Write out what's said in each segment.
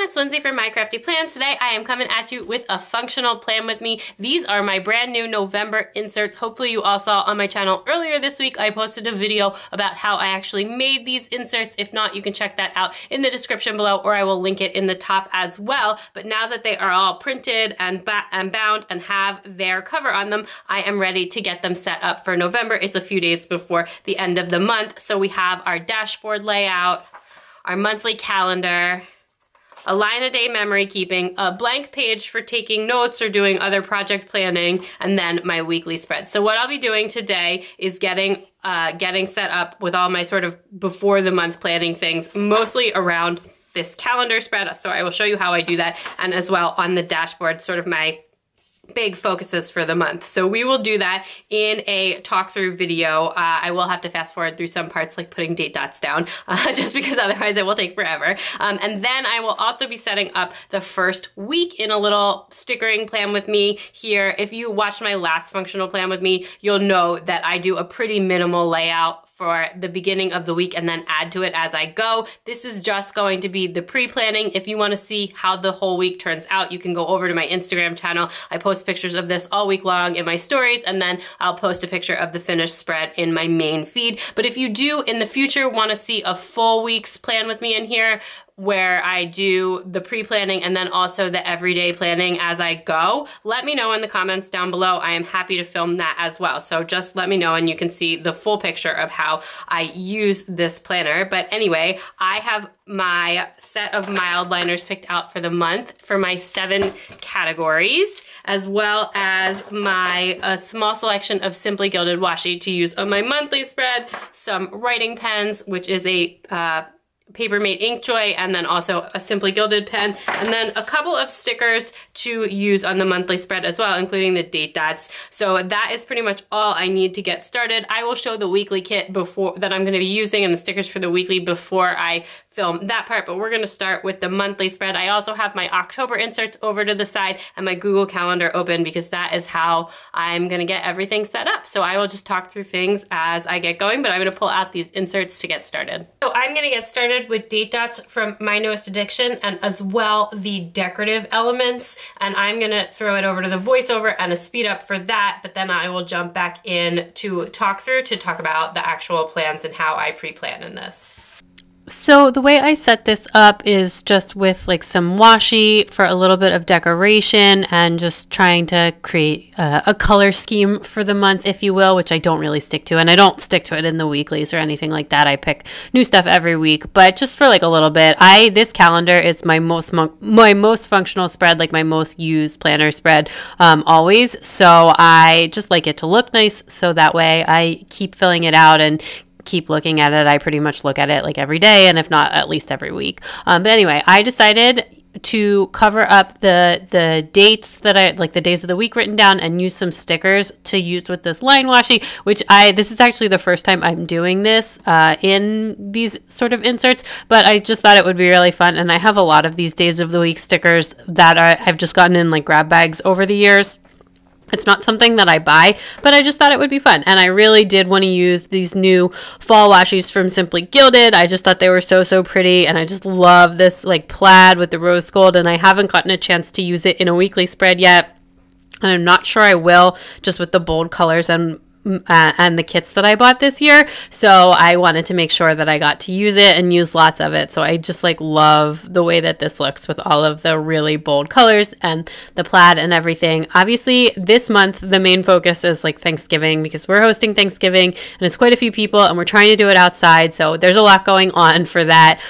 it's Lindsay from My Crafty Plans. Today I am coming at you with a functional plan with me. These are my brand new November inserts. Hopefully you all saw on my channel earlier this week I posted a video about how I actually made these inserts. If not, you can check that out in the description below, or I will link it in the top as well. But now that they are all printed and bound and have their cover on them, I am ready to get them set up for November. It's a few days before the end of the month. So we have our dashboard layout, our monthly calendar, a line a day memory keeping, a blank page for taking notes or doing other project planning, and then my weekly spread. So what I'll be doing today is getting set up with all my sort of before the month planning things, mostly around this calendar spread. So I will show you how I do that, and as well on the dashboard, sort of my big focuses for the month. So we will do that in a talk through video. I will have to fast forward through some parts like putting date dots down just because otherwise it will take forever. And then I will also be setting up the first week in a little stickering plan with me here. If you watched my last functional plan with me, you'll know that I do a pretty minimal layout for the beginning of the week and then add to it as I go. This is just going to be the pre-planning. If you want to see how the whole week turns out, you can go over to my Instagram channel. I post pictures of this all week long in my stories, and then I'll post a picture of the finished spread in my main feed. But if you do in the future want to see a full week's plan with me in here, where I do the pre-planning and then also the everyday planning as I go, let me know in the comments down below. I am happy to film that as well. So just let me know and you can see the full picture of how I use this planner. But anyway, I have my set of mildliners picked out for the month for my 7 categories, as well as my small selection of Simply Gilded Washi to use on my monthly spread, some writing pens, which is a Paper Mate Inkjoy, and then also a Simply Gilded pen, and then a couple of stickers to use on the monthly spread as well, including the date dots. So that is pretty much all I need to get started. I will show the weekly kit that I'm going to be using and the stickers for the weekly before I film that part, but we're going to start with the monthly spread. I also have my October inserts over to the side and my Google Calendar open because that is how I'm going to get everything set up. So I will just talk through things as I get going, but I'm going to pull out these inserts to get started. So I'm going to get started with date dots from My Newest Addiction, and as well the decorative elements, and I'm going to throw it over to the voiceover and a speed up for that, but then I will jump back in to talk through to talk about the actual plans and how I pre-plan in this. So the way I set this up is just with like some washi for a little bit of decoration and just trying to create a color scheme for the month, if you will, which I don't really stick to. And I don't stick to it in the weeklies or anything like that. I pick new stuff every week, but just for like a little bit. This calendar is my most functional spread, like my most used planner spread always. So I just like it to look nice, so that way I keep filling it out and keep looking at it. I pretty much look at it like every day, and if not, at least every week. But anyway, I decided to cover up the dates that I like, the days of the week written down, and use some stickers to use with this line washi, which this is actually the first time I'm doing this in these sort of inserts, but I just thought it would be really fun. And I have a lot of these days of the week stickers that I've just gotten in like grab bags over the years. It's not something that I buy, but I just thought it would be fun. And I really did want to use these new fall washis from Simply Gilded. I just thought they were so pretty. And I just love this like plaid with the rose gold. And I haven't gotten a chance to use it in a weekly spread yet. And I'm not sure I will, just with the bold colors and the kits that I bought this year. So I wanted to make sure that I got to use it and use lots of it. So I just like love the way that this looks with all of the really bold colors and the plaid and everything. Obviously this month the main focus is like Thanksgiving, because we're hosting Thanksgiving and it's quite a few people and we're trying to do it outside. So there's a lot going on for that.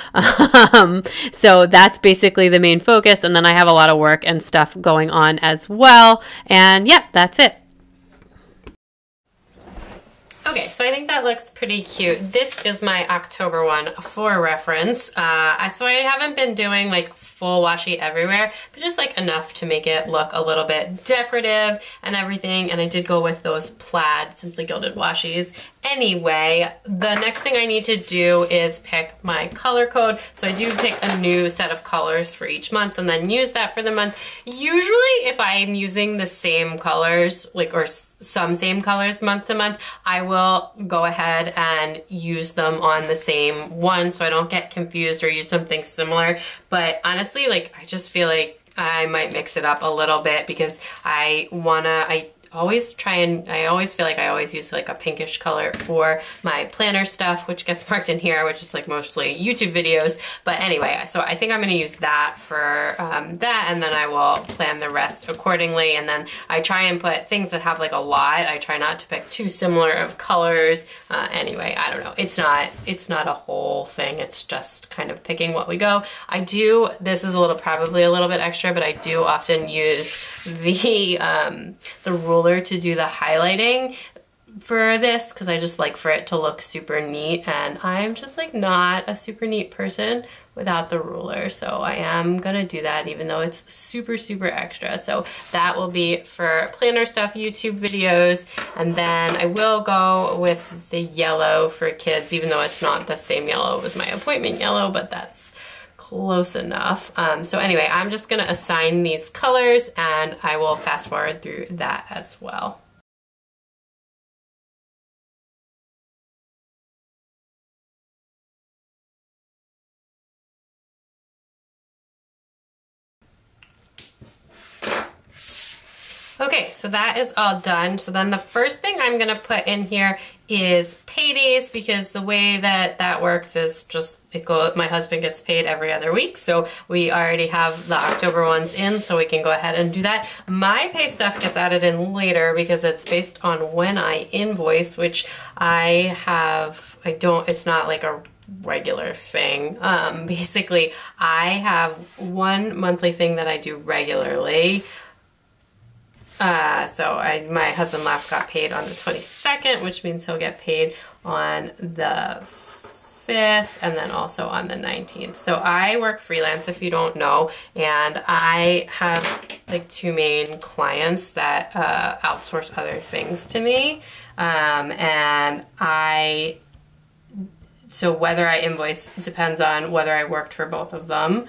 So that's basically the main focus. And then I have a lot of work and stuff going on as well. And yeah, that's it. Okay, so I think that looks pretty cute. This is my October one for reference. So I haven't been doing like full washi everywhere, but just like enough to make it look a little bit decorative and everything. And I did go with those plaid Simply Gilded washis. Anyway, the next thing I need to do is pick my color code. So I do pick a new set of colors for each month and then use that for the month. Usually if I'm using the same colors, like, or some same colors month to month, I will go ahead and use them on the same one so I don't get confused or use something similar. But honestly, like, I just feel like I might mix it up a little bit because I always feel like I always use like a pinkish color for my planner stuff, which gets marked in here, which is like mostly YouTube videos. But anyway, so I think I'm gonna use that for that, and then I will plan the rest accordingly. And then I try and put things that have like a lot. I try not to pick too similar of colors. Anyway, I don't know. It's not a whole thing. It's just kind of picking what we go. This is probably a little bit extra, but I do often use the ruler to do the highlighting for this because I just like for it to look super neat, and I'm just like not a super neat person without the ruler, so I am gonna do that even though it's super extra. So that will be for planner stuff, YouTube videos, and then I will go with the yellow for kids, even though it's not the same yellow as my appointment yellow, but that's close enough. So anyway, I'm just gonna assign these colors and I will fast forward through that as well. Okay, so that is all done. So then the first thing I'm gonna put in here is Paydays, because the way that works is just my husband gets paid every other week, so we already have the October ones in, so we can go ahead and do that. My pay stuff gets added in later because it's based on when I invoice, which it's not like a regular thing. Basically, I have one monthly thing that I do regularly. My husband last got paid on the 22nd, which means he'll get paid on the 5th and then also on the 19th. So I work freelance, if you don't know, and I have like two main clients that outsource other things to me. So whether I invoice depends on whether I worked for both of them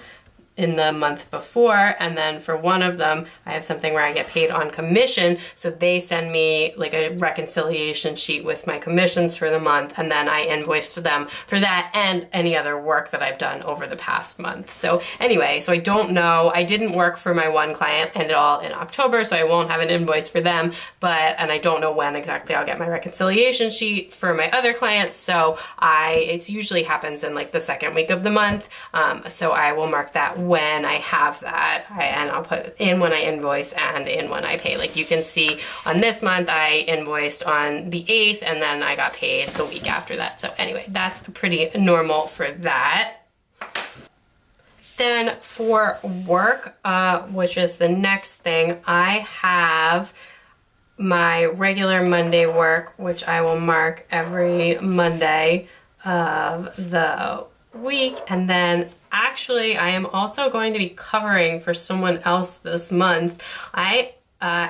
in the month before, and then for one of them I have something where I get paid on commission, so they send me like a reconciliation sheet with my commissions for the month, and then I invoice for them for that and any other work that I've done over the past month. So anyway, so I don't know, I didn't work for my one client and it all in October, so I won't have an invoice for them, and I don't know when exactly I'll get my reconciliation sheet for my other clients, so it usually happens in like the second week of the month, so I will mark that when I have that, and I'll put in when I invoice and in when I pay. Like you can see on this month I invoiced on the 8th and then I got paid the week after that. So anyway, that's pretty normal for that. Then for work, which is the next thing, I have my regular Monday work, which I will mark every Monday of the week, and then actually I am also going to be covering for someone else this month. I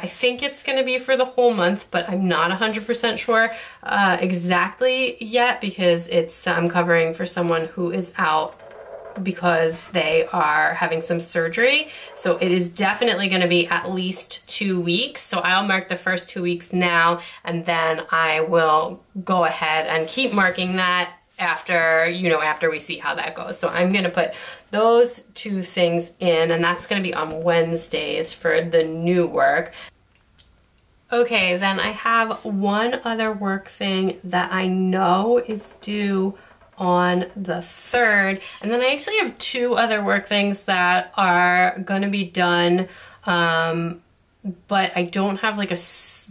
think it's going to be for the whole month, but I'm not 100% sure exactly yet, because I'm covering for someone who is out because they are having some surgery. So it is definitely going to be at least 2 weeks. So I'll mark the first 2 weeks now, and then I will go ahead and keep marking that after we see how that goes. So I'm gonna put those two things in, and that's gonna be on Wednesdays for the new work. Okay, then I have one other work thing that I know is due on the 3rd, and then I actually have two other work things that are gonna be done, but I don't have like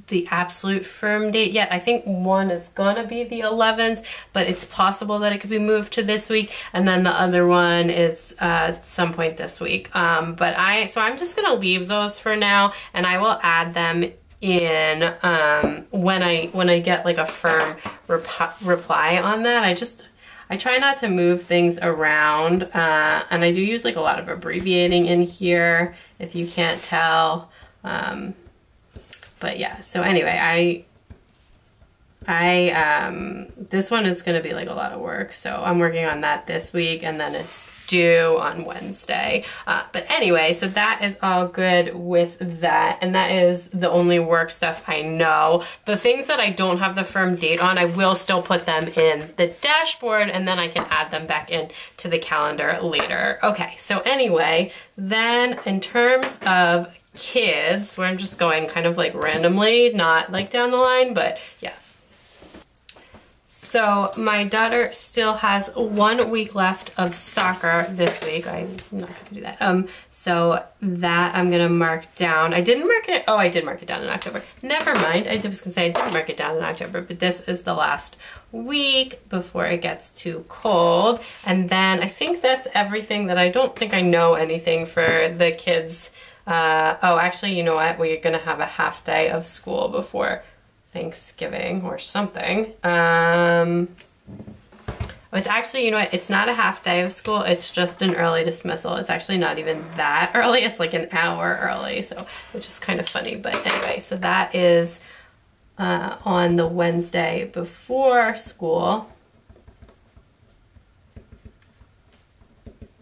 the absolute firm date yet. I think one is gonna be the 11th, but it's possible that it could be moved to this week, and then the other one is at some point this week. So I'm just gonna leave those for now, and I will add them in when I get like a firm reply on that. I try not to move things around, and I do use like a lot of abbreviating in here, if you can't tell. But yeah, so anyway, This one is gonna be like a lot of work, so I'm working on that this week, and then it's due on Wednesday. But anyway, so that is all good with that, and that is the only work stuff I know. The things that I don't have the firm date on, I will still put them in the dashboard, and then I can add them back in to the calendar later. Okay, so anyway, then in terms of kids, where I'm just going kind of like randomly, not like down the line, but yeah. So my daughter still has 1 week left of soccer this week. I'm not gonna do that. So that I'm gonna mark down. I didn't mark it, oh, I did mark it down in October. Never mind, I was gonna say I didn't mark it down in October, but this is the last week before it gets too cold. And then I think that's everything that I don't think I know anything for the kids. Oh, actually, you know what? We're gonna have a half day of school before Thanksgiving or something. It's actually, you know what, it's not a half day of school, it's just an early dismissal. It's actually not even that early, it's like an hour early, so, which is kind of funny. But anyway, so that is on the Wednesday before school.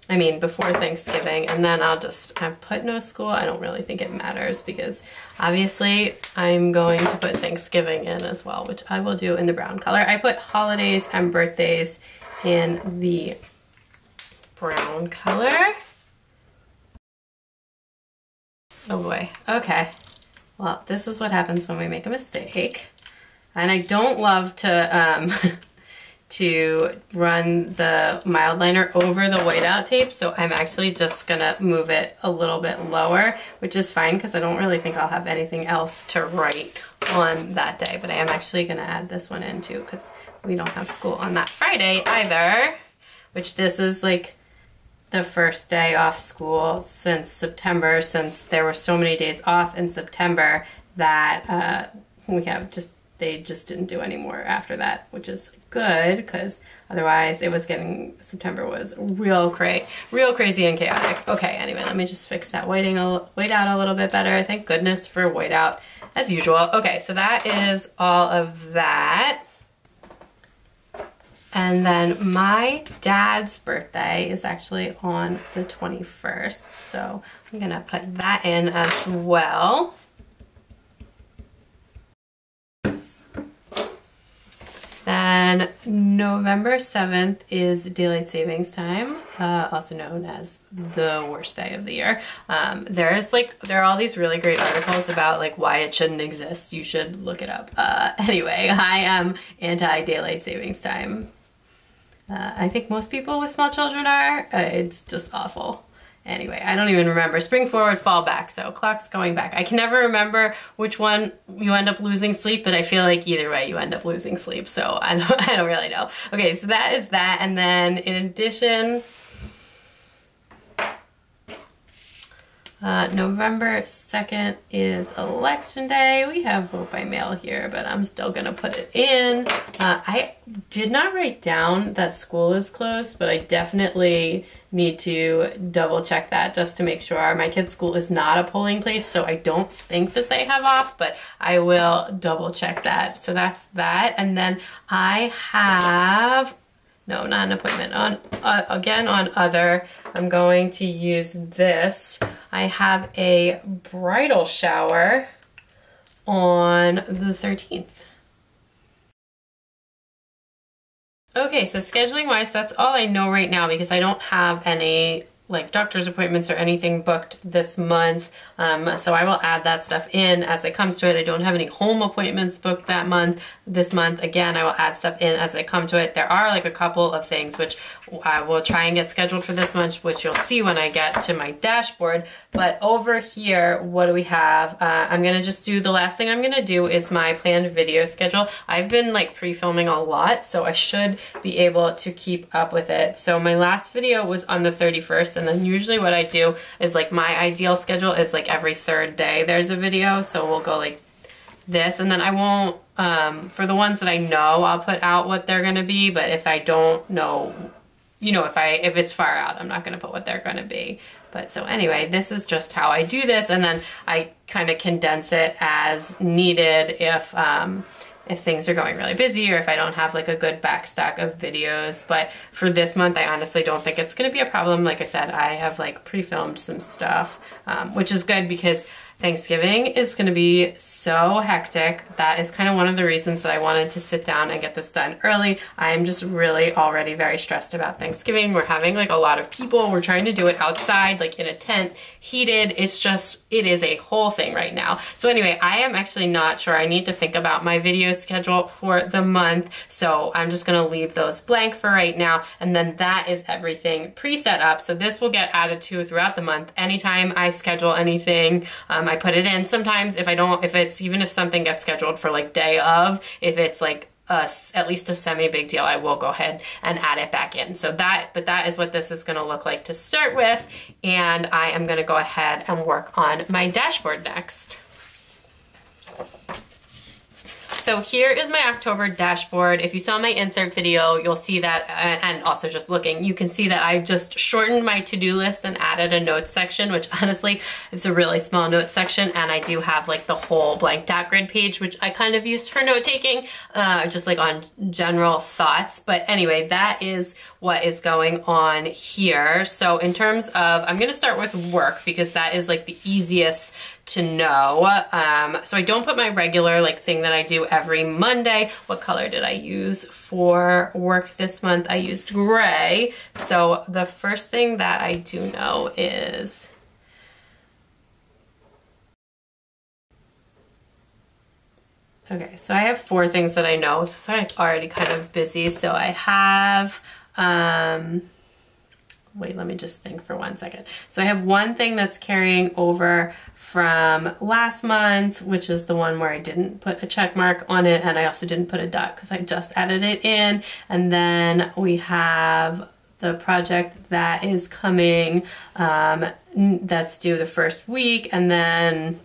I mean, before Thanksgiving, and then I'll just have put no school. I don't really think it matters because obviously I'm going to put Thanksgiving in as well, which I will do in the brown color. I put holidays and birthdays in the brown color. Oh boy, okay. Well, this is what happens when we make a mistake. And I don't love to, to run the mild liner over the whiteout tape, so I'm actually just gonna move it a little bit lower, which is fine because I don't really think I'll have anything else to write on that day. But I am actually gonna add this one in too because we don't have school on that Friday either, which this is like the first day off school since September, since there were so many days off in September that they just didn't do any more after that, which is good because otherwise it was September was real crazy and chaotic. Okay, anyway, let me just fix that whiteout a little bit better. Thank goodness for whiteout as usual. Okay, so that is all of that. And then my dad's birthday is actually on the 21st, so I'm gonna put that in as well. Then November 7th is daylight savings time, also known as the worst day of the year. There are all these really great articles about like why it shouldn't exist. You should look it up. Anyway, I am anti-daylight savings time. I think most people with small children are. It's just awful. Anyway, I don't even remember. Spring forward, fall back. So clock's going back. I can never remember which one you end up losing sleep, but I feel like either way you end up losing sleep. So I don't really know. Okay, so that is that. And then in addition, November 2nd is election day. We have vote by mail here, but I'm still gonna put it in. I did not write down that school is closed, but I definitely need to double check that just to make sure. My kid's school is not a polling place, so I don't think that they have off, but I will double check that. So that's that. And then I have, no, not an appointment, on again on other, I'm going to use this. I have a bridal shower on the 13th. Okay, so scheduling wise, that's all I know right now because I don't have any like doctor's appointments or anything booked this month. So I will add that stuff in as it comes to it. I don't have any home appointments booked this month. Again, I will add stuff in as I come to it. There are like a couple of things which I will try and get scheduled for this month, which you'll see when I get to my dashboard. But over here, what do we have? I'm gonna just do, the last thing I'm gonna do is my planned video schedule. I've been like pre-filming a lot, so I should be able to keep up with it. So my last video was on the 31st, and then usually what I do is like my ideal schedule is like every third day there's a video, so we'll go like this, and then I won't, for the ones that I know, I'll put out what they're gonna be, but if I don't know, you know, if it's far out, I'm not gonna put what they're gonna be. But so anyway, this is just how I do this, and then I kind of condense it as needed if if things are going really busy or if I don't have like a good backstock of videos. But for this month, I honestly don't think it's gonna be a problem. Like I said, I have like pre-filmed some stuff, which is good because Thanksgiving is gonna be so hectic. That is kind of one of the reasons that I wanted to sit down and get this done early. I am just really already very stressed about Thanksgiving. We're having like a lot of people. We're trying to do it outside, like in a tent, heated. It's just, it is a whole thing right now. So anyway, I am actually not sure. I need to think about my video schedule for the month. So I'm just gonna leave those blank for right now. And then that is everything pre-set up. So this will get added to throughout the month. Anytime I schedule anything, I put it in. Sometimes even if something gets scheduled for like day of, if it's like at least a semi big deal, I will go ahead and add it back in. So but that is what this is gonna look like to start with. And I am gonna go ahead and work on my dashboard next. So here is my October dashboard. If you saw my insert video, you'll see that, and also just looking, you can see that I just shortened my to-do list and added a notes section, which honestly, it's a really small notes section, and I do have like the whole blank dot grid page, which I kind of used for note taking, just like on general thoughts. But anyway, that is what is going on here. So in terms of, I'm gonna start with work because that is like the easiest to know. So I don't put my regular like thing that I do every Monday. What color did I use for work this month? I used gray. So the first thing that I do know is okay, so I have 4 things that I know. So I'm already kind of busy. So I have wait, let me just think for 1 second. So I have one thing that's carrying over from last month, which is the one where I didn't put a check mark on it, and I also didn't put a dot because I just added it in. And then we have the project that is coming, that's due the first week, and then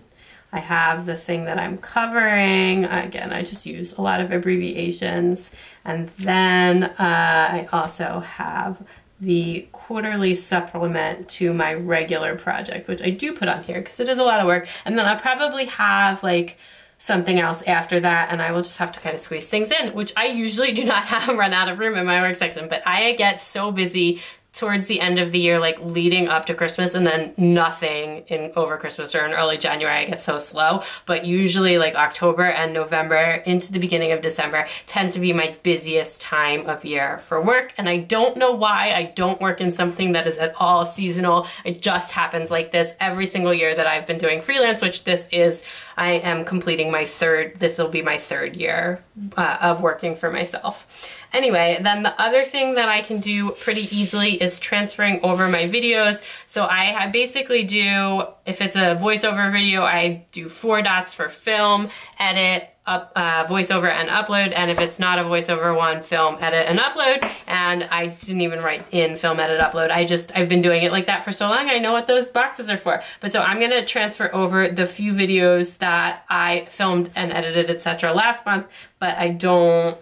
I have the thing that I'm covering. Again, I just use a lot of abbreviations. And then I also have the quarterly supplement to my regular project, which I do put on here because it is a lot of work. And then I'll probably have like something else after that, and I will just have to kind of squeeze things in, which I usually do not have run out of room in my work section, but I get so busy towards the end of the year, like leading up to Christmas, and then nothing over Christmas or in early January. I get so slow, but usually like October and November into the beginning of December tend to be my busiest time of year for work. And I don't know why I don't work in something that is at all seasonal. It just happens like this every single year that I've been doing freelance, which this is, I am completing this will be my 3rd year of working for myself. Anyway, then the other thing that I can do pretty easily is transferring over my videos. So I basically do, if it's a voiceover video, I do 4 dots for film, edit, voiceover and upload. And if it's not a voiceover one, film, edit, and upload. And I didn't even write in film, edit, upload. I've been doing it like that for so long, I know what those boxes are for. But so I'm gonna transfer over the few videos that I filmed and edited, etc. last month, but I don't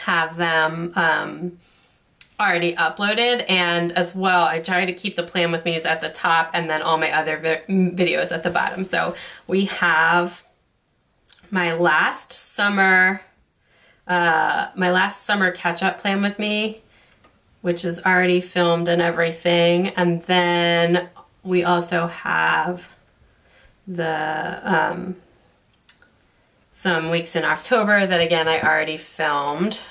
have them already uploaded. And as well, I try to keep the plan with me's at the top and then all my other videos at the bottom. So we have my last summer catch-up plan with me, which is already filmed and everything. And then we also have the some weeks in October that again I already filmed.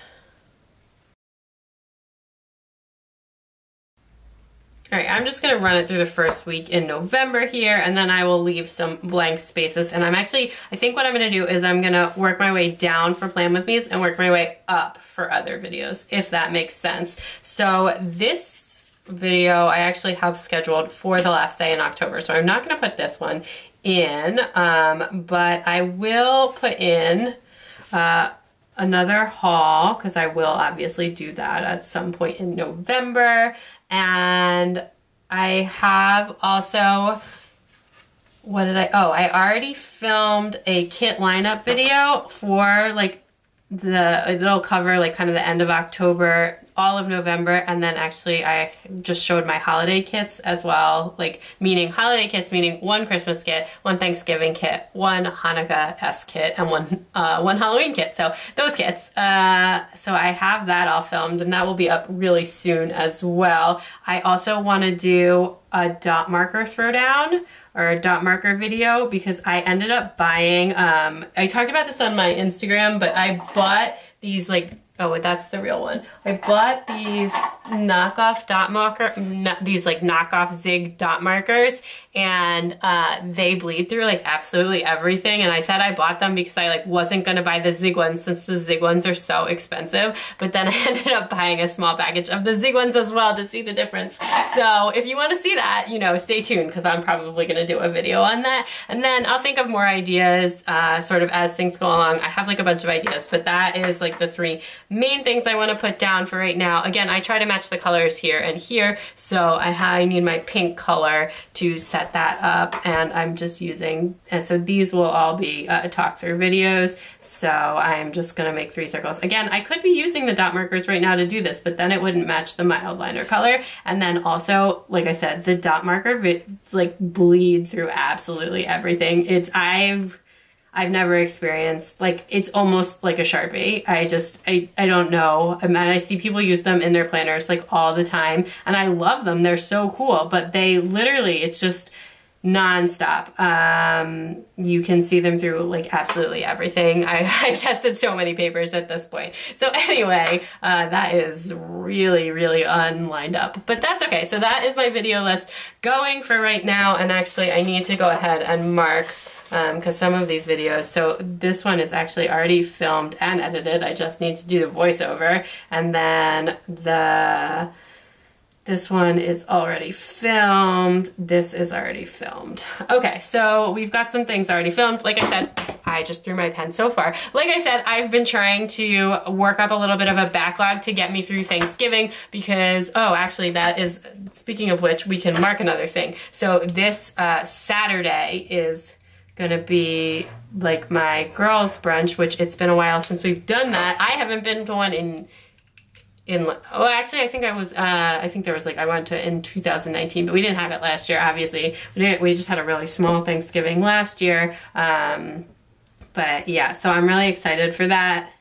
All right, I'm just gonna run it through the first week in November here, and then I will leave some blank spaces. And I think what I'm gonna do is I'm gonna work my way down for Plan With Me's and work my way up for other videos, if that makes sense. So this video I actually have scheduled for the last day in October, so I'm not gonna put this one in, but I will put in another haul, because I will obviously do that at some point in November. And I have also, I already filmed a kit lineup video for like it'll cover like kind of the end of October all of November, and then actually I just showed my holiday kits as well, like meaning holiday kits, meaning one Christmas kit, one Thanksgiving kit, one Hanukkah-esque kit, and one Halloween kit. So those kits. So I have that all filmed, and that will be up really soon as well. I also want to do a dot marker throwdown or a dot marker video because I ended up buying, I talked about this on my Instagram, but I bought these like, oh, that's the real one. I bought these knockoff dot marker, these like knockoff Zig dot markers, and they bleed through like absolutely everything. And I said I bought them because I like wasn't gonna buy the Zig ones since the Zig ones are so expensive. But then I ended up buying a small package of the Zig ones as well to see the difference. So if you want to see that, you know, stay tuned because I'm probably gonna do a video on that. And then I'll think of more ideas sort of as things go along. I have like a bunch of ideas, but that is like the 3 main things I want to put down for right now. Again, I try to match the colors here and here, so I need my pink color to set that up, and I'm just using, and so these will all be talk through videos, so I'm just gonna make 3 circles. Again, I could be using the dot markers right now to do this, but then it wouldn't match the mild liner color, and then also, like I said, the dot marker, it's like bleed through absolutely everything. I've never experienced, like, it's almost like a Sharpie. I don't know. I mean, I see people use them in their planners like all the time, and I love them. They're so cool, but they literally, it's just nonstop. You can see them through like absolutely everything. I've tested so many papers at this point. So anyway, that is really, really unlined up, but that's okay. So that is my video list going for right now. And actually I need to go ahead and mark because some of these videos, so this one is actually already filmed and edited. I just need to do the voiceover, and then this one is already filmed. This is already filmed. Okay, so we've got some things already filmed. Like I said, I just threw my pen so far. Like I said, I've been trying to work up a little bit of a backlog to get me through Thanksgiving because, oh, actually that is, speaking of which, we can mark another thing. So this Saturday is gonna be like my girls' brunch, which it's been a while since we've done that. I haven't been to one in oh, actually I think I think there was like, I went to in 2019, but we didn't have it last year, obviously. We just had a really small Thanksgiving last year. But yeah, so I'm really excited for that.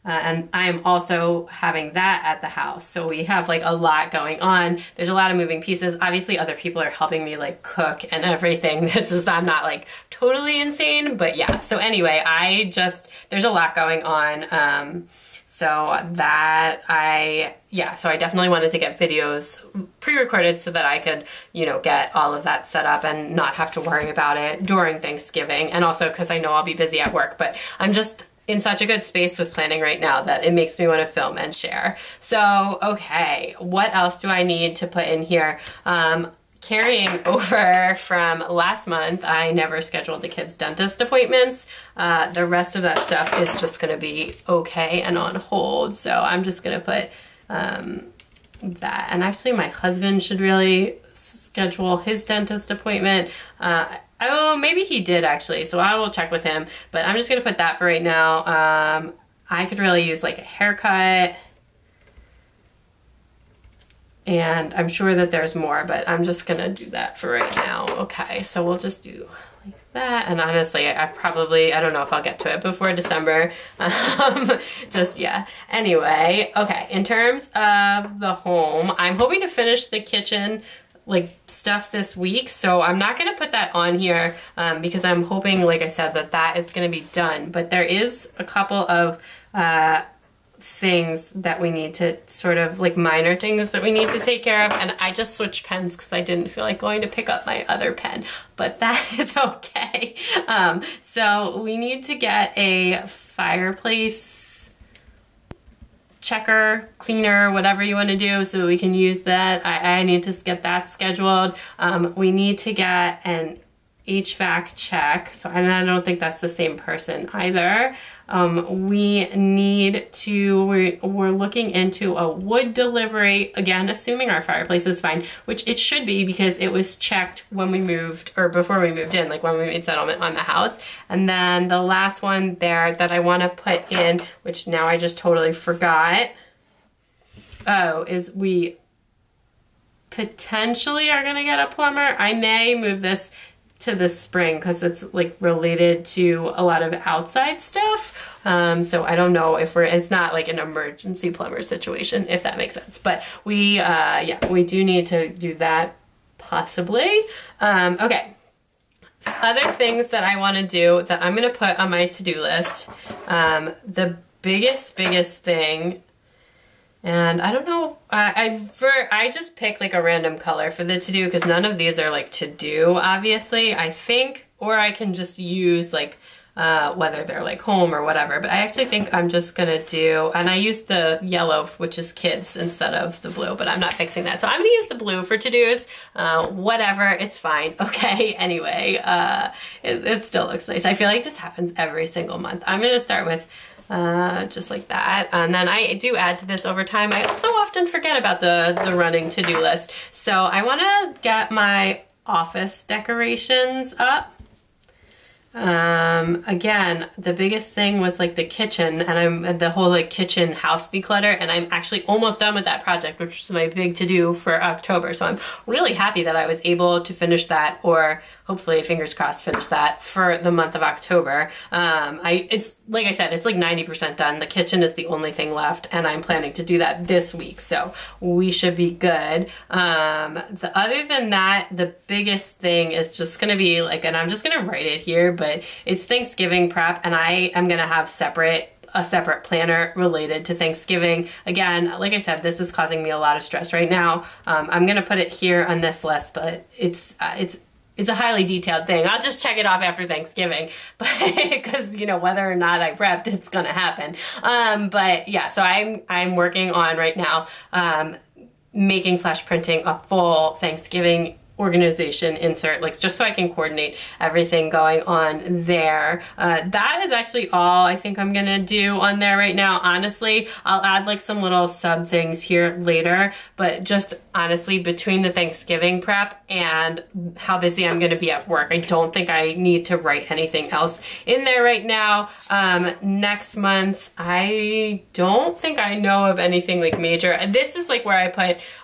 And I'm also having that at the house. So we have like a lot going on. There's a lot of moving pieces. Obviously other people are helping me like cook and everything. I'm not like totally insane, but yeah. So anyway, there's a lot going on. So that so I definitely wanted to get videos pre-recorded so that I could, you know, get all of that set up and not have to worry about it during Thanksgiving. And also because I know I'll be busy at work, but I'm just in such a good space with planning right now that it makes me want to film and share. So, okay, what else do I need to put in here? Carrying over from last month, I never scheduled the kids' dentist appointments. The rest of that stuff is just gonna be okay and on hold. So I'm just gonna put that. And actually my husband should really schedule his dentist appointment. Oh, maybe he did actually, so I will check with him, but I'm just gonna put that for right now. I could really use like a haircut, and I'm sure that there's more, but I'm just gonna do that for right now. Okay, so we'll just do like that, and honestly, I don't know if I'll get to it before December, just yeah. Anyway, okay, in terms of the home, I'm hoping to finish the kitchen like stuff this week, so I'm not gonna put that on here because I'm hoping, like I said, that is gonna be done. But there is a couple of things that we need to sort of like minor things that we need to take care of, and I just switched pens because I didn't feel like going to pick up my other pen, but that is okay. So we need to get a fireplace checker, cleaner, whatever you want to do, so we can use that. I need to get that scheduled. We need to get an HVAC check, so and I don't think that's the same person either. We need to, we're looking into a wood delivery, again, assuming our fireplace is fine, which it should be because it was checked when we moved, or before we moved in, like when we made settlement on the house. And then the last one there that I want to put in, which now I just totally forgot, is we potentially are gonna get a plumber. I may move this to the spring because it's like related to a lot of outside stuff. So I don't know if it's not like an emergency plumber situation, if that makes sense. But we, yeah, we do need to do that possibly. Okay. Other things that I want to do that I'm going to put on my to-do list. The biggest thing, and I don't know, I just pick like a random color for the to-do because none of these are like to-do, obviously, I think, or I can just use like whether they're like home or whatever, but I actually think I'm just gonna do, and I used the yellow, which is kids, instead of the blue, but I'm not fixing that. So I'm gonna use the blue for to-dos, whatever, it's fine, okay? Anyway, it still looks nice. I feel like this happens every single month. I'm gonna start with just like that, and then I do add to this over time. I also often forget about the running to-do list. So I wanna get my office decorations up. Again, the biggest thing was like the kitchen, and the whole like kitchen house declutter, and I'm actually almost done with that project, which is my big to-do for October. So I'm really happy that I was able to finish that, or hopefully, fingers crossed, finish that for the month of October. It's like I said, it's like 90% done. The kitchen is the only thing left, and I'm planning to do that this week, so we should be good. Other than that, the biggest thing is just gonna be like, and I'm just gonna write it here, but it's Thanksgiving prep, and I am gonna have a separate planner related to Thanksgiving. Again, like I said, this is causing me a lot of stress right now. I'm gonna put it here on this list, but it's a highly detailed thing. I'll just check it off after Thanksgiving, but because you know whether or not I prepped, it's gonna happen. But yeah, so I'm working on right now making/printing a full Thanksgiving organization insert, like just so I can coordinate everything going on there. That is actually all I think I'm gonna do on there right now. Honestly, I'll add like some little sub things here later, but just honestly, between the Thanksgiving prep and how busy I'm gonna be at work, I don't think I need to write anything else in there right now. Next month, I don't think I know of anything like major. This is like where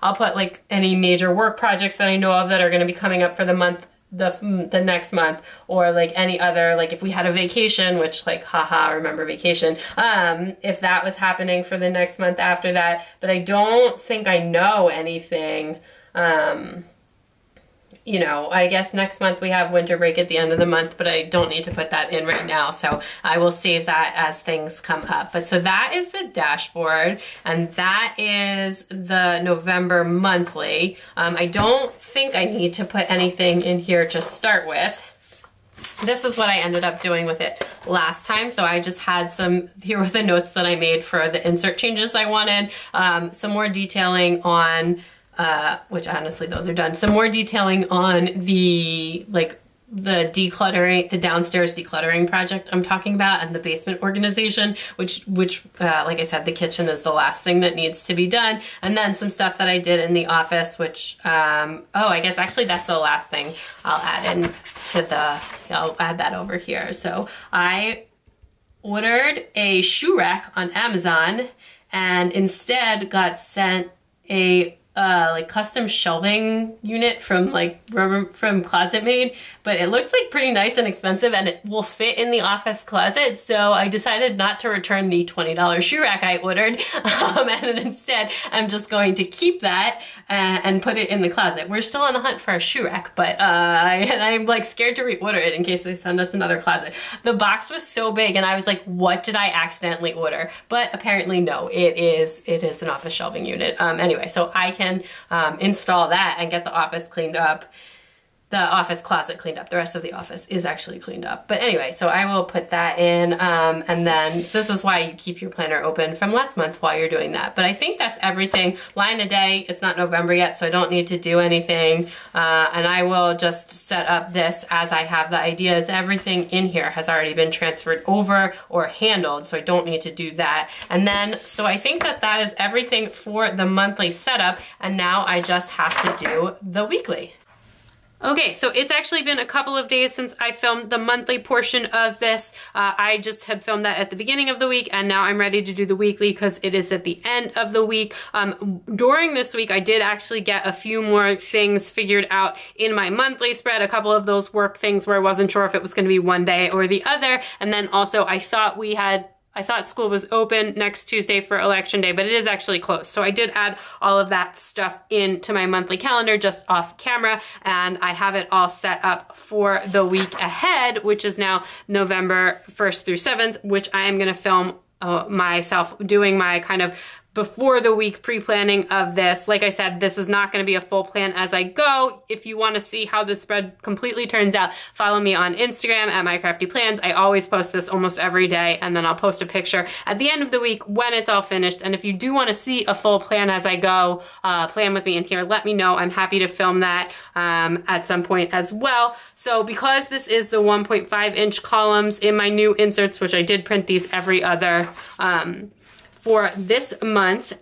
I'll put like any major work projects that I know of that are going to be coming up for the month, the next month, or like any other, like if we had a vacation, which like haha, remember vacation, if that was happening for the next month after that. But I don't think I know anything. You know, I guess next month we have winter break at the end of the month, but I don't need to put that in right now, so I will save that as things come up. But so that is the dashboard, and that is the November monthly. I don't think I need to put anything in here to start with. This is what I ended up doing with it last time. So I just had here were the notes that I made for the insert changes I wanted, some more detailing on which honestly those are done. Some more detailing on the decluttering, the downstairs decluttering project I'm talking about, and the basement organization, which like I said, the kitchen is the last thing that needs to be done. And then some stuff that I did in the office, which, oh, I guess actually that's the last thing I'll add in to I'll add that over here. So I ordered a shoe rack on Amazon and instead got sent a like custom shelving unit from Closet Made, but it looks like pretty nice and expensive, and it will fit in the office closet. So I decided not to return the $20 shoe rack I ordered, and instead I'm just going to keep that and put it in the closet. We're still on the hunt for a shoe rack, but I'm like scared to reorder it in case they send us another closet. The box was so big, and I was like, what did I accidentally order? But apparently no, it is an office shelving unit. Anyway, so I can install that and get the office cleaned up. The office closet cleaned up. The rest of the office is actually cleaned up. But anyway, so I will put that in, and then this is why you keep your planner open from last month while you're doing that. But I think that's everything. Line a day, it's not November yet, so I don't need to do anything. And I will just set up this as I have the ideas. Everything in here has already been transferred over or handled, so I don't need to do that. And then, so I think that is everything for the monthly setup, and now I just have to do the weekly. Okay, so it's actually been a couple of days since I filmed the monthly portion of this. I just had filmed that at the beginning of the week, and now I'm ready to do the weekly because it is at the end of the week. During this week, I did actually get a few more things figured out in my monthly spread, a couple of those work things where I wasn't sure if it was going to be one day or the other, and then also I thought school was open next Tuesday for election day, but it is actually closed. So I did add all of that stuff into my monthly calendar just off camera, and I have it all set up for the week ahead, which is now November 1st through 7th, which I am gonna film myself doing my kind of before the week pre-planning of this. Like I said, this is not gonna be a full plan as I go. If you wanna see how the spread completely turns out, follow me on Instagram at mycraftyplans. I always post this almost every day, and then I'll post a picture at the end of the week when it's all finished. And if you do wanna see a full plan as I go, plan with me in here, let me know. I'm happy to film that at some point as well. So because this is the 1.5-inch columns in my new inserts, which I did print these every other for this month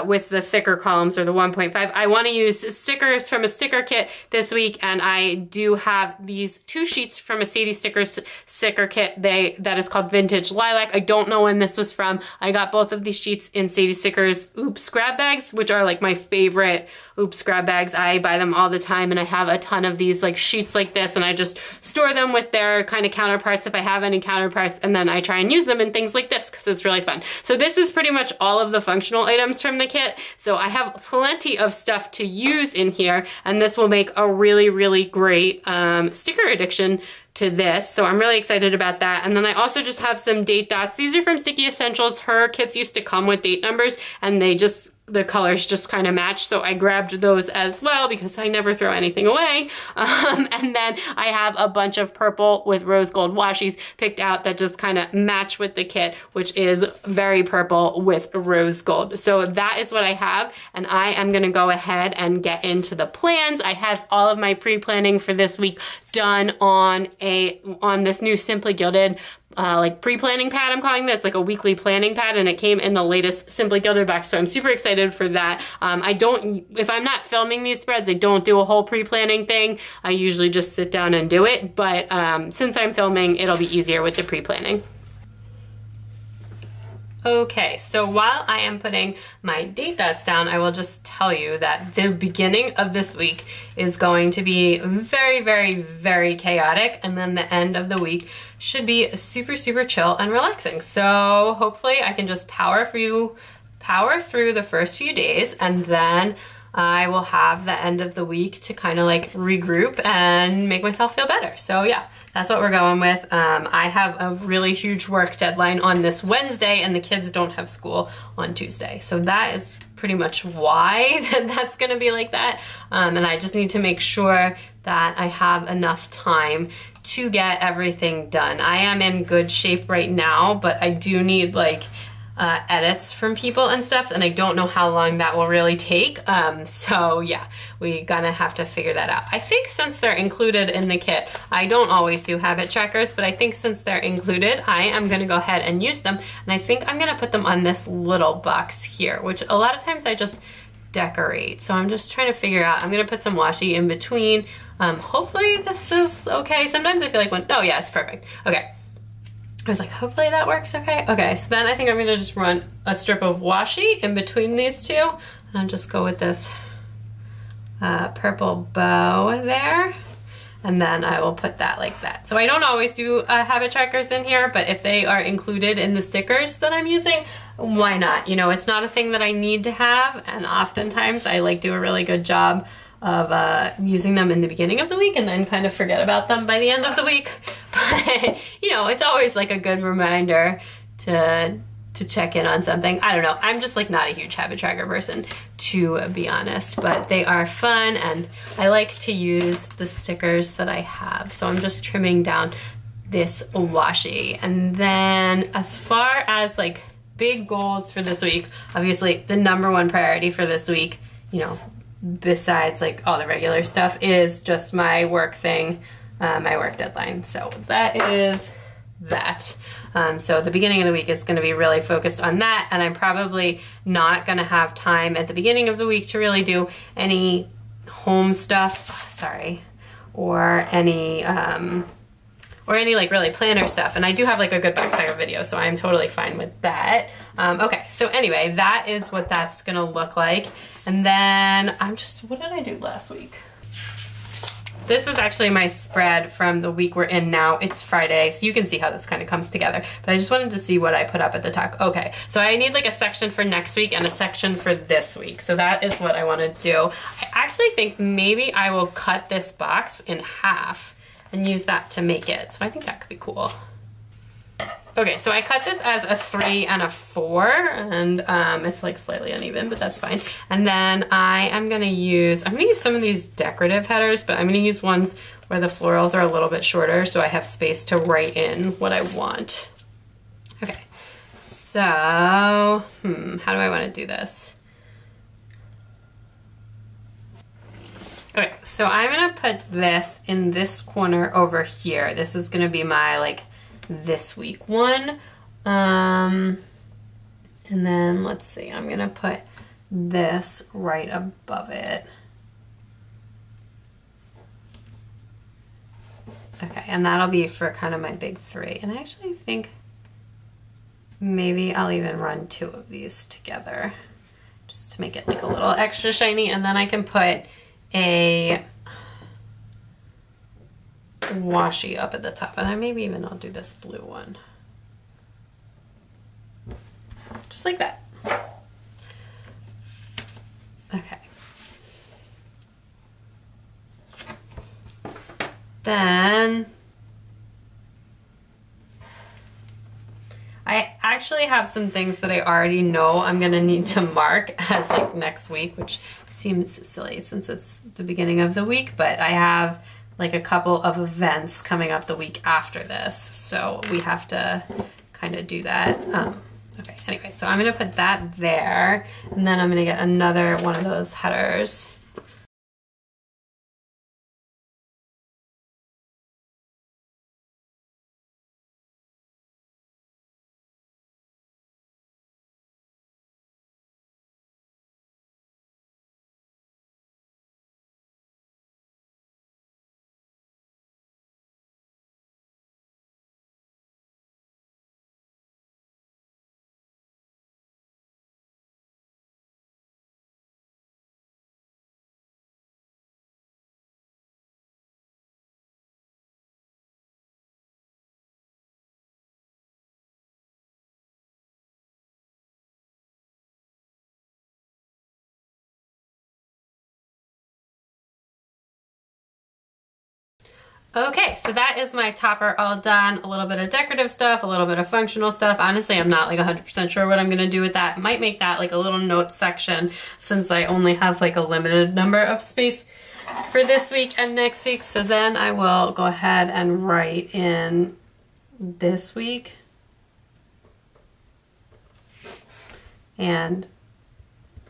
with the thicker columns, or the 1.5, I want to use stickers from a sticker kit this week, and I do have these 2 sheets from a Sadie sticker kit that is called Vintage Lilac. I don't know when this was from. I got both of these sheets in Sadie Stickers Oops grab bags, which are like my favorite Oops grab bags. I buy them all the time, and I have a ton of these like sheets like this, and I just store them with their kind of counterparts if I have any counterparts, and then I try and use them in things like this because it's really fun. So this is pretty much all of the functional items from the kit. So I have plenty of stuff to use in here, and this will make a really, really great sticker addition to this. So I'm really excited about that. And then I also just have some date dots. These are from Sticky Essentials. Her kits used to come with date numbers, and the colors just kind of match, so I grabbed those as well because I never throw anything away. And then I have a bunch of purple with rose gold washies picked out that just kind of match with the kit, which is very purple with rose gold. So that is what I have, and I am gonna go ahead and get into the plans. I have all of my pre-planning for this week done on this new Simply Gilded like pre-planning pad, I'm calling this, like a weekly planning pad, and it came in the latest Simply Gilded box, so I'm super excited for that. If I'm not filming these spreads, I don't do a whole pre-planning thing. I usually just sit down and do it, but since I'm filming, it'll be easier with the pre-planning. Okay, so while I am putting my date dots down, I will just tell you that the beginning of this week is going to be very, very, very chaotic, and then the end of the week should be super, super chill and relaxing. So hopefully I can just power through the first few days, and then I will have the end of the week to kind of like regroup and make myself feel better. So yeah, that's what we're going with. I have a really huge work deadline on this Wednesday, and the kids don't have school on Tuesday. So that is pretty much why that's gonna be like that. And I just need to make sure that I have enough time to get everything done. I am in good shape right now, but I do need like edits from people and stuff, and I don't know how long that will really take. So yeah, we gonna have to figure that out. I think since they're included in the kit, I don't always do habit trackers, but I think since they're included, I am gonna go ahead and use them, and I think I'm gonna put them on this little box here, which a lot of times I just decorate. So I'm just trying to figure out, I'm gonna put some washi in between. Hopefully this is okay. Sometimes I feel like oh yeah, it's perfect. Okay. I was like, hopefully that works okay. Okay, so then I think I'm gonna just run a strip of washi in between these two, and I'll just go with this purple bow there, and then I will put that like that. So I don't always do habit trackers in here, but if they are included in the stickers that I'm using, why not? You know, it's not a thing that I need to have, and oftentimes I like do a really good job of using them in the beginning of the week and then kind of forget about them by the end of the week. But, you know, it's always like a good reminder to check in on something. I don't know. I'm just like not a huge habit tracker person, to be honest, but they are fun, and I like to use the stickers that I have. So I'm just trimming down this washi. And then as far as like big goals for this week, obviously the #1 priority for this week, you know, besides like all the regular stuff, is just my work thing, my work deadline. So that is that. So the beginning of the week is going to be really focused on that, and I'm probably not going to have time at the beginning of the week to really do any home stuff. Oh, sorry. or any like really planner stuff. And I do have like a good box tagger video, so I'm totally fine with that. Okay, so anyway, that is what that's gonna look like. And then what did I do last week? This is actually my spread from the week we're in now. It's Friday, so you can see how this kind of comes together. But I just wanted to see what I put up at the top. Okay, so I need like a section for next week and a section for this week. So that is what I want to do. I actually think maybe I will cut this box in half and use that to make it. So I think that could be cool. Okay, so I cut this as a 3 and a 4, and it's like slightly uneven, but that's fine. And then I'm gonna use some of these decorative headers, but I'm gonna use ones where the florals are a little bit shorter so I have space to write in what I want. Okay, so, how do I wanna do this? Okay, so I'm gonna put this in this corner over here. This is gonna be my like this week one. And then let's see, I'm gonna put this right above it. Okay, and that'll be for kind of my big 3. And I actually think maybe I'll even run 2 of these together just to make it like a little extra shiny. And then I can put a washi up at the top, and I'll do this blue one. Just like that. Okay. Then I actually have some things that I already know I'm gonna need to mark as like next week, which seems silly since it's the beginning of the week, but I have like a couple of events coming up the week after this, so we have to kind of do that. Okay, anyway, so I'm gonna put that there, and then I'm gonna get another one of those headers. Okay, so that is my topper all done. A little bit of decorative stuff, a little bit of functional stuff. Honestly, I'm not like 100% sure what I'm gonna do with that. Might make that like a little note section since I only have like a limited number of space for this week and next week. So then I will go ahead and write in this week and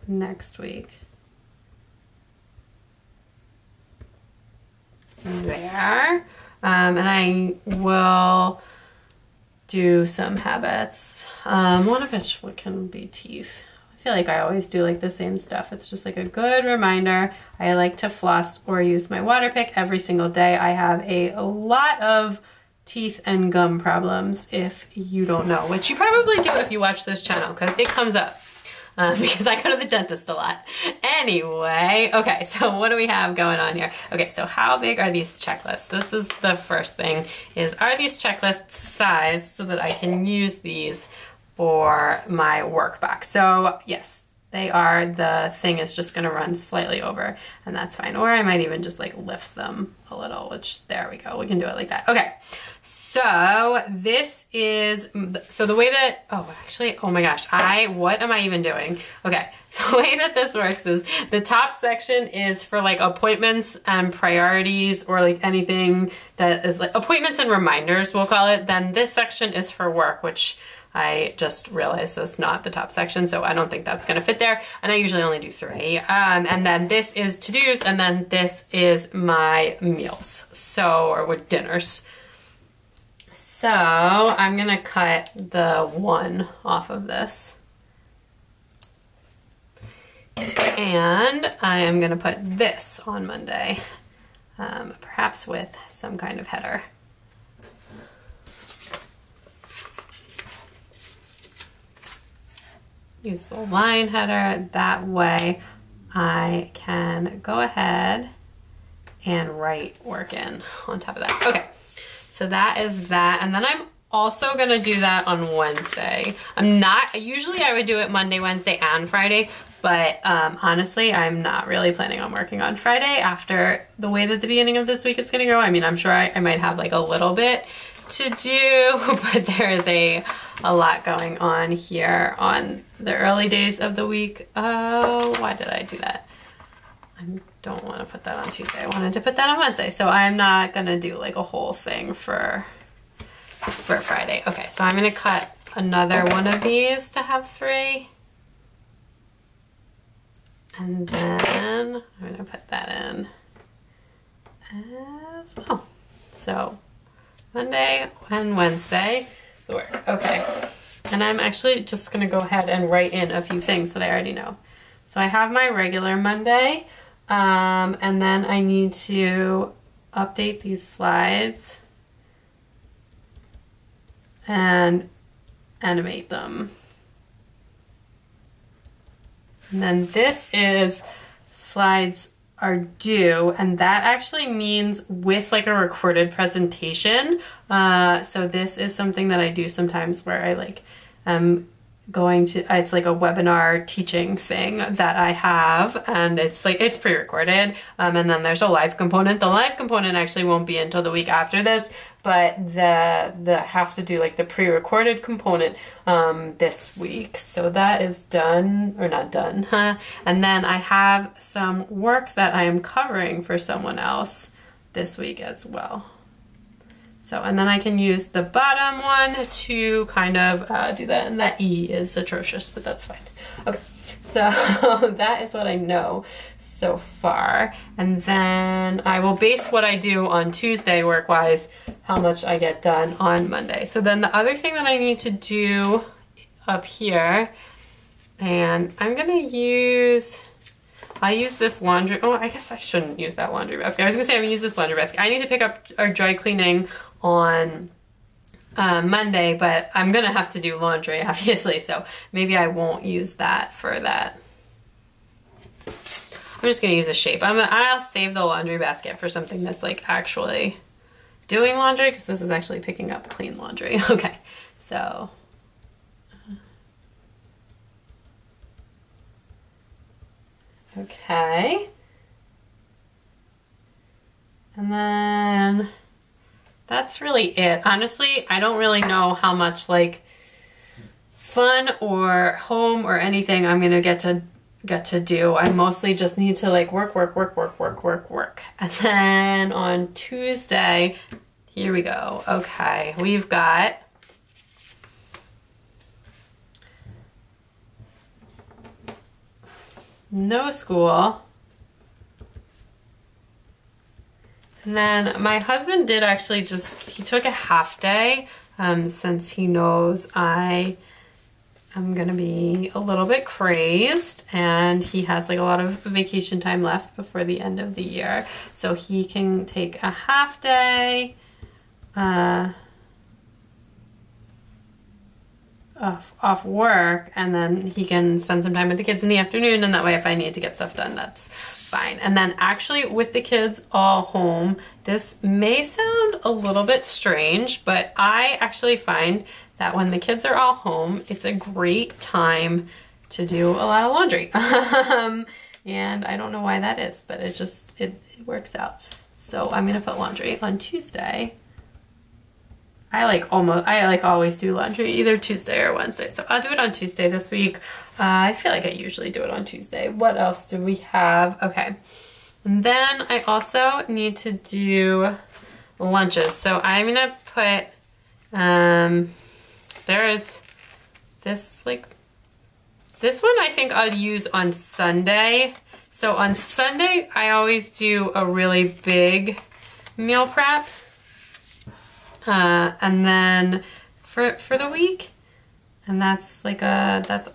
next week. There. And I will do some habits. One of which can be teeth. I feel like I always do like the same stuff. It's just like a good reminder. I like to floss or use my water pick every single day. I have a lot of teeth and gum problems, if you don't know, which you probably do if you watch this channel, because it comes up. Because I go to the dentist a lot. Anyway, okay, so what do we have going on here? Okay, so how big are these checklists? This is the first thing, are these checklists sized so that I can use these for my workbox? So yes, they are. The thing is just gonna run slightly over, and that's fine. Or I might even just like lift them a little, which, there we go. We can do it like that. Okay, so this is, so the way that, oh my gosh, what am I even doing? Okay, so the way that this works is the top section is for like appointments and priorities, or like anything that is like appointments and reminders, we'll call it. Then this section is for work, which I just realized that's not the top section, so I don't think that's gonna fit there. And I usually only do 3. And then this is to-dos, and then this is my meals, or with dinners. So I'm gonna cut the 1 off of this. And I am gonna put this on Monday. Perhaps perhaps with some kind of header. Use the line header, that way I can go ahead and write work in on top of that. Okay, so that is that, and then I'm also gonna do that on Wednesday. Usually I would do it Monday, Wednesday, and Friday, but honestly, I'm not really planning on working on Friday after the way that the beginning of this week is gonna go. I mean, I'm sure I might have like a little bit to do, but there is a lot going on here on the early days of the week. Oh, why did I do that? I don't want to put that on Tuesday. I wanted to put that on Wednesday, so I'm not gonna do like a whole thing for Friday. Okay, so I'm gonna cut another one of these to have 3. And then I'm gonna put that in as well. So Monday and Wednesday, the work. Okay, and I'm actually just gonna go ahead and write in a few things that I already know. So I have my regular Monday, and then I need to update these slides and animate them. And then this is slides are due, and that actually means with like a recorded presentation. So this is something that I do sometimes where I like going to, it's like a webinar teaching thing that I have, and it's like, it's pre-recorded, and then there's a live component. The live component actually won't be until the week after this, but the have to do like the pre-recorded component this week. So that is done, or not done, and then I have some work that I am covering for someone else this week as well. So, and then I can use the bottom one to kind of do that, and that E is atrocious, but that's fine. Okay, so that is what I know so far. And then I will base what I do on Tuesday work-wise, how much I get done on Monday. So then the other thing that I need to do up here, and I'm gonna use, I use this laundry, oh, I guess I shouldn't use that laundry basket. I was gonna say I'm gonna use this laundry basket. I need to pick up our dry cleaning on Monday, but I'm gonna have to do laundry, obviously, so maybe I won't use that for that. I'm just gonna use a shape. I'll save the laundry basket for something that's like actually doing laundry, because this is actually picking up clean laundry. Okay, so. Okay. And then that's really it. Honestly, I don't really know how much like fun or home or anything I'm gonna get to do. I mostly just need to like work. And then on Tuesday, here we go. Okay, we've got no school. And then my husband did actually he took a half day since he knows I am gonna be a little bit crazed, and he has like a lot of vacation time left before the end of the year. So he can take a half day off work, and then he can spend some time with the kids in the afternoon, and that way if I need to get stuff done, that's fine. And then actually with the kids all home, this may sound a little bit strange, but I actually find that when the kids are all home, it's a great time to do a lot of laundry. And I don't know why that is, but it works out. So I'm gonna put laundry on Tuesday. I always do laundry either Tuesday or Wednesday. So I'll do it on Tuesday this week. I feel like I usually do it on Tuesday. What else do we have? Okay. And then I also need to do lunches. So I'm gonna put, there's this this one I think I'll use on Sunday. So on Sunday, I always do a really big meal prep. And then for the week, and that's like that's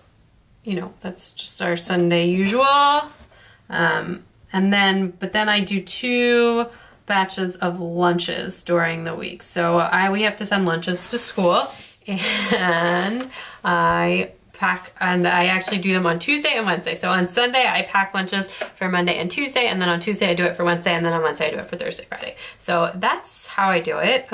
just our Sunday usual. But then I do 2 batches of lunches during the week. So we have to send lunches to school, and I pack, and I actually do them on Tuesday and Wednesday. So on Sunday I pack lunches for Monday and Tuesday, and then on Tuesday I do it for Wednesday, and then on Wednesday I do it for Thursday, Friday. So that's how I do it,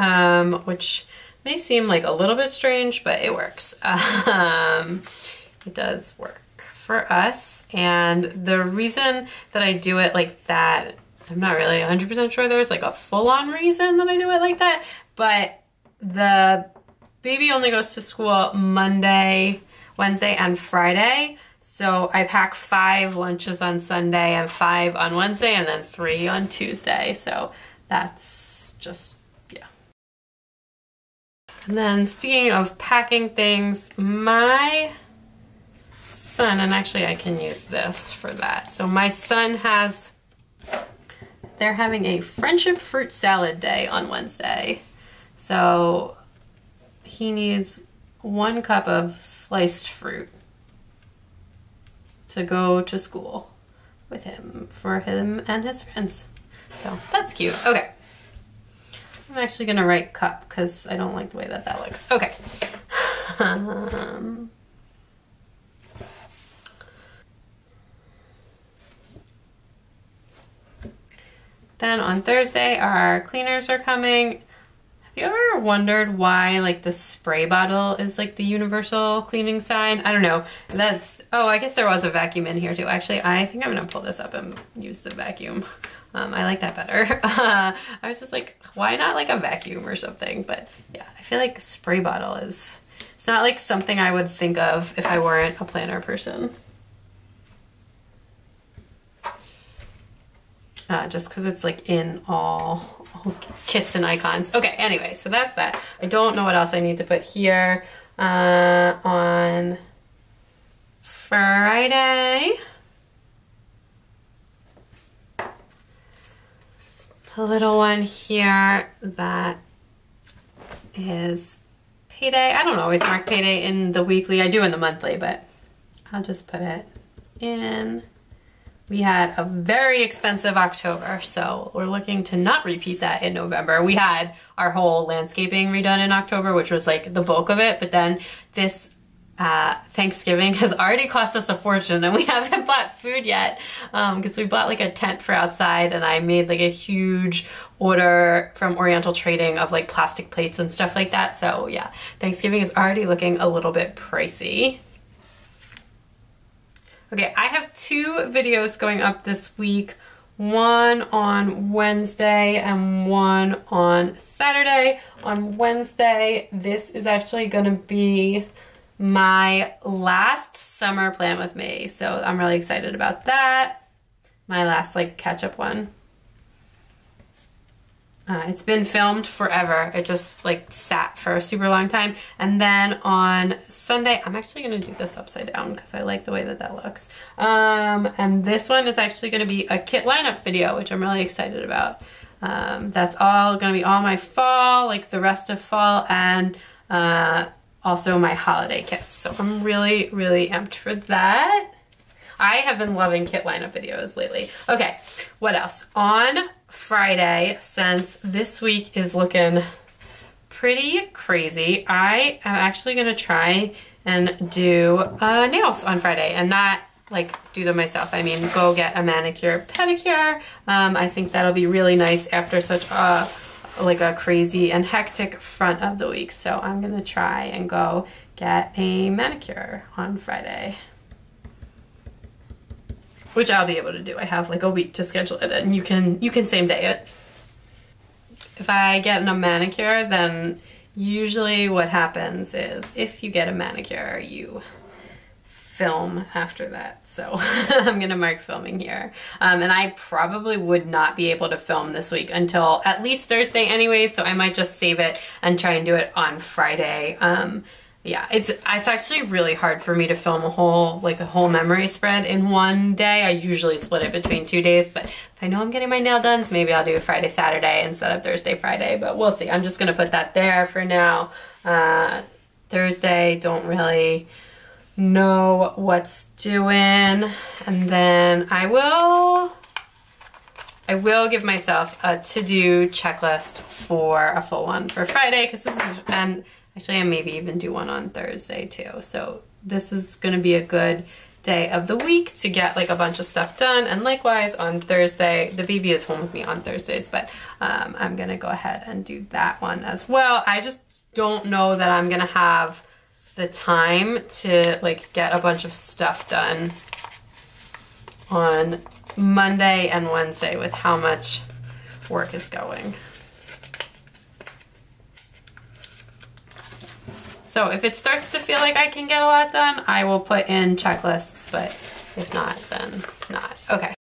which may seem like a little bit strange, but it works. It does work for us, and the reason that I do it like that, I'm not really 100% sure there's like a full-on reason that I do it like that, but the baby only goes to school Monday, Wednesday, and Friday. So I pack 5 lunches on Sunday and 5 on Wednesday, and then 3 on Tuesday. So that's just, yeah. And then speaking of packing things, my son, and actually I can use this for that. So my son they're having a friendship fruit salad day on Wednesday. So he needs 1 cup of sliced fruit to go to school with him, for him and his friends. So that's cute. Okay. I'm actually gonna write cup because I don't like the way that that looks. Okay. Then on Thursday, our cleaners are coming. Have you ever wondered why like the spray bottle is like the universal cleaning sign? I don't know. Oh, I guess there was a vacuum in here too. Actually, I think I'm gonna pull this up and use the vacuum. I like that better. I was just like, why not like a vacuum or something? But yeah, I feel like spray bottle it's not like something I would think of if I weren't a planner person. Just because it's like in all kits and icons. Okay, anyway, so that's that. I don't know what else I need to put here. On Friday, a little one here that is payday. I don't always mark payday in the weekly. I do in the monthly, but I'll just put it in. We had a very expensive October, so we're looking to not repeat that in November. We had our whole landscaping redone in October, which was like the bulk of it, but then this Thanksgiving has already cost us a fortune, and we haven't bought food yet because we bought like a tent for outside, and I made like a huge order from Oriental Trading of like plastic plates and stuff like that. So yeah, Thanksgiving is already looking a little bit pricey. Okay, I have 2 videos going up this week, one on Wednesday and one on Saturday. On Wednesday, this is actually gonna be my last summer plan with me, so I'm really excited about that. My last like catch-up one. It's been filmed forever. It just like sat for a super long time. And then on Sunday, I'm actually gonna do this upside down because I like the way that that looks. And this one is actually gonna be a kit lineup video, which I'm really excited about. That's all gonna be all my fall, like the rest of fall, and also my holiday kits. So I'm really, really amped for that. I have been loving kit lineup videos lately. Okay, what else? On Friday, since this week is looking pretty crazy, I am actually gonna try and do nails on Friday, and not like do them myself. I mean, go get a manicure, pedicure. I think that'll be really nice after such a crazy and hectic front of the week. So I'm gonna try and go get a manicure on Friday, which I'll be able to do. I have like a week to schedule it, and you can same day it. If I get a manicure, then usually what happens is if you get a manicure, you film after that. So I'm gonna mark filming here. And I probably would not be able to film this week until at least Thursday anyway, so I might just save it and try and do it on Friday. Yeah, it's actually really hard for me to film a whole memory spread in one day. I usually split it between 2 days, but if I know I'm getting my nail done, so maybe I'll do Friday, Saturday instead of Thursday, Friday, but we'll see. I'm just gonna put that there for now. Thursday, don't really know what's doing, and then I will I will give myself a to-do checklist for a full one for Friday, because this is, and actually I maybe even do one on Thursday too. So this is gonna be a good day of the week to get like a bunch of stuff done. And likewise on Thursday, the baby is home with me on Thursdays, but I'm gonna go ahead and do that one as well. I just don't know that I'm gonna have the time to like get a bunch of stuff done on Monday and Wednesday with how much work is going. So if it starts to feel like I can get a lot done, I will put in checklists, but if not, then not. Okay.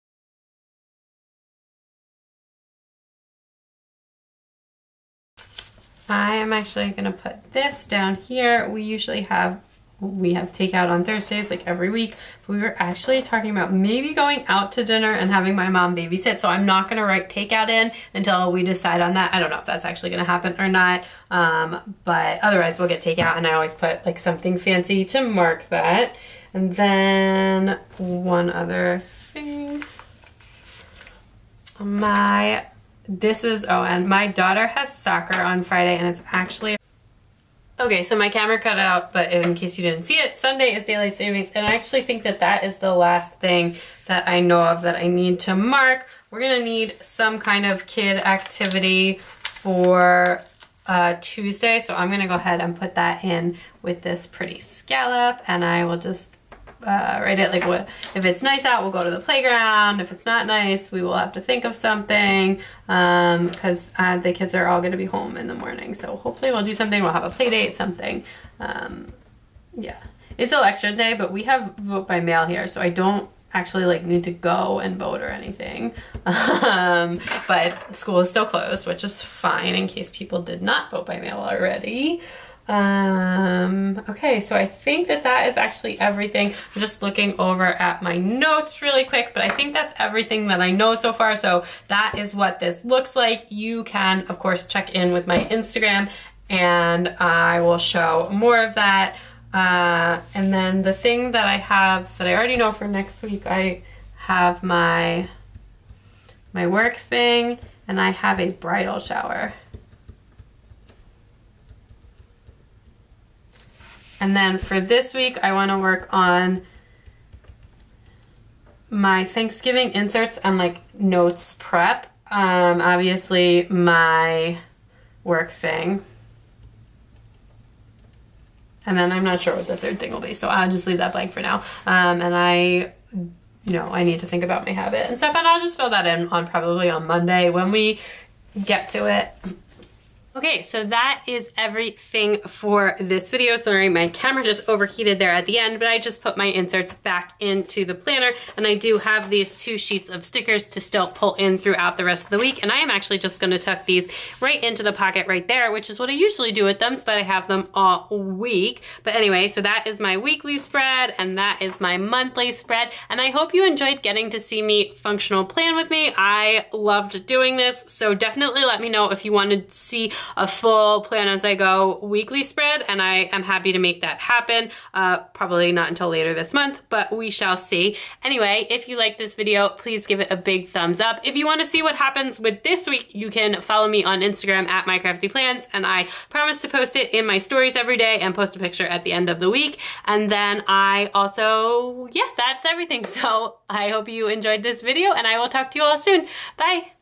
I am actually gonna put this down here. We have takeout on Thursdays like every week, but we were actually talking about maybe going out to dinner and having my mom babysit, so I'm not gonna write takeout in until we decide on that. I don't know if that's actually gonna happen or not, but otherwise we'll get takeout, and I always put like something fancy to mark that. And then one other thing, and my daughter has soccer on Friday, and it's actually, okay, so my camera cut out, but in case you didn't see it, Sunday is daylight savings, and I actually think that that is the last thing that I know of that I need to mark. We're gonna need some kind of kid activity for Tuesday, so I'm gonna go ahead and put that in with this pretty scallop, and I will just write it like, what if it's nice out, we'll go to the playground. If it's not nice, we will have to think of something, because the kids are all gonna be home in the morning, so hopefully we'll do something. We'll have a play date, something. Yeah, it's election day, but we have vote by mail here, so I don't actually like need to go and vote or anything. But school is still closed, which is fine in case people did not vote by mail already. Okay, so I think that that is actually everything. I'm just looking over at my notes really quick, but I think that's everything that I know so far. So that is what this looks like. You can, of course, check in with my Instagram, and I will show more of that. And then the thing that I have that I already know for next week, I have my work thing, and I have a bridal shower. And then for this week, I want to work on my Thanksgiving inserts and like notes prep. Obviously my work thing. And then I'm not sure what the third thing will be, so I'll just leave that blank for now. And I need to think about my habit and stuff, and I'll just fill that in probably on Monday when we get to it. Okay, so that is everything for this video. Sorry, my camera just overheated there at the end, but I just put my inserts back into the planner, and I do have these 2 sheets of stickers to still pull in throughout the rest of the week, and I am actually just gonna tuck these right into the pocket right there, which is what I usually do with them so that I have them all week. But anyway, so that is my weekly spread, and that is my monthly spread, and I hope you enjoyed getting to see me functional plan with me. I loved doing this, so definitely let me know if you wanted to see a full plan as I go weekly spread, and I am happy to make that happen. Probably not until later this month, but we shall see. Anyway, if you like this video, please give it a big thumbs up. If you want to see what happens with this week, you can follow me on Instagram at mycraftyplans, and I promise to post it in my stories every day and post a picture at the end of the week. And then I also, yeah, that's everything. So I hope you enjoyed this video, and I will talk to you all soon. Bye.